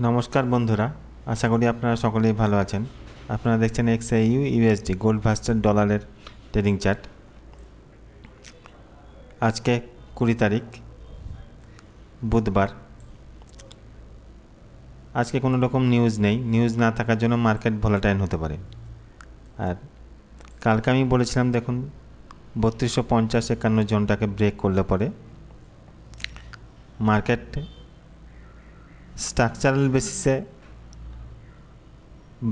নমস্কার বন্ধুরা, আশা করি আপনারা সকলেই ভালো আছেন। আপনারা দেখছেন XAU USD গোল্ড ভার্সেস ডলারের ট্রেডিং চার্ট। আজকে 20 তারিখ বুধবার। আজকে কোনো রকম নিউজ নেই, নিউজ না থাকার জন্য মার্কেট ভোলাটাইল হতে পারে। আর কালকে আমি বলেছিলাম দেখুন 3250-51 জোনটাকে ব্রেক করলে পরে মার্কেট স্ট্রাকচারাল বেসিসে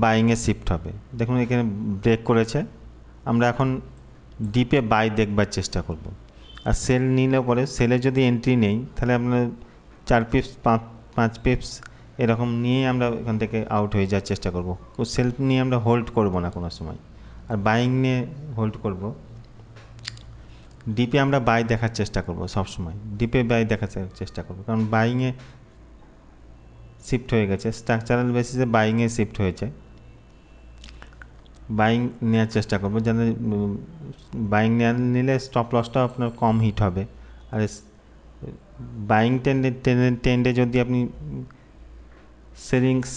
বাইংয়ে শিফট হবে। দেখুন এখানে ব্রেক করেছে, আমরা এখন ডিপে বাই দেখবার চেষ্টা করব। আর সেল নিলে পরে সেলে যদি এন্ট্রি নেই তাহলে আপনার 4 পিপস 5 পিপস এরকম নিয়ে আমরা এখান থেকে আউট হয়ে যাওয়ার চেষ্টা করব। সেল নিয়ে আমরা হোল্ড করব না কোনো সময়, আর বাইং নিয়ে হোল্ড করব। ডিপে আমরা বাই দেখার চেষ্টা করব, সব সময় ডিপে বাই দেখার চেষ্টা করব, কারণ বাইংয়ে শিফট হয়ে গেছে, স্ট্রাকচারাল বেসিসে বাইংয়ে শিফট হয়েছে। বাইং নেওয়ার চেষ্টা করবো, যাতে বাইং নিলে স্টপ লসটাও আপনার কম হিট হবে। আর বাইং টেন্ডে যদি আপনি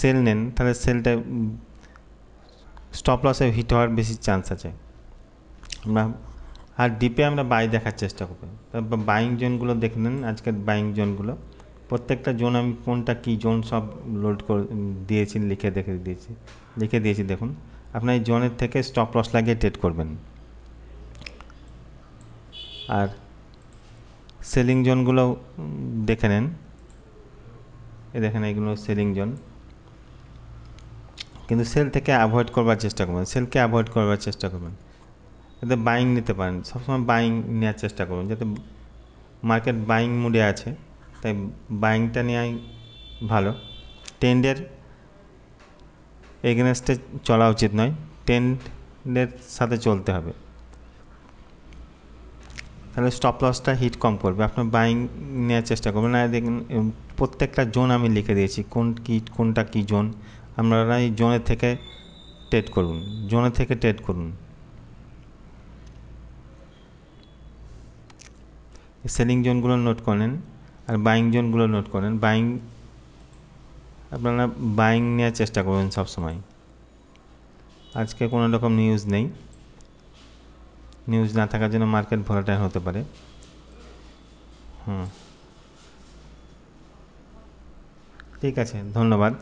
সেল নেন তাহলে সেলটা স্টপ লসে হিট হওয়ার বেশি চান্স আছে। আমরা আর ডিপে আমরা বাই দেখার চেষ্টা করবো। তারপর বাইং জোনগুলো দেখে নেন, আজকের বাইং জোনগুলো প্রত্যেকটা জোন আমি কোনটা কী জোন সব লোড করে দিয়েছি, লিখে দিয়েছি দেখুন। আপনার এই জোনের থেকে স্টপ লস লাগিয়ে ট্রেড করবেন। আর সেলিং জোনগুলো দেখে নেন, দেখেন এগুলো সেলিং জোন, কিন্তু সেল থেকে অ্যাভয়েড করবার চেষ্টা করবেন, সেলকে অ্যাভয়েড করবার চেষ্টা করবেন। যাতে বাইং নিতে পারেন, সবসময় বাইং নেওয়ার চেষ্টা করুন, যাতে মার্কেট বাইং মুডে আছে, তাই বাইংটা নেওয়াই ভালো। ট্রেন্ডের এগেনস্টে চলা উচিত নয়, ট্রেন্ডের সাথে চলতে হবে, তাহলে স্টপ লসটা হিট কম করবে। আপনার বাইং নেওয়ার চেষ্টা করবেন। আর দেখুন প্রত্যেকটা জোন আমি লিখে দিয়েছি, কোনটা কী জোন। আপনারা এই জোনের থেকে ট্রেড করুন, জোনের থেকে ট্রেড করুন। সেলিং জোনগুলো নোট করেন আর বাইং জোনগুলো নোট করেন। বাইং আপনারা বাইং নেওয়ার চেষ্টা করবেন সবসময়। আজকে কোনো রকম নিউজ নেই, নিউজ না থাকার জন্য মার্কেট ভোলাটাইল হতে পারে। ঠিক আছে, ধন্যবাদ।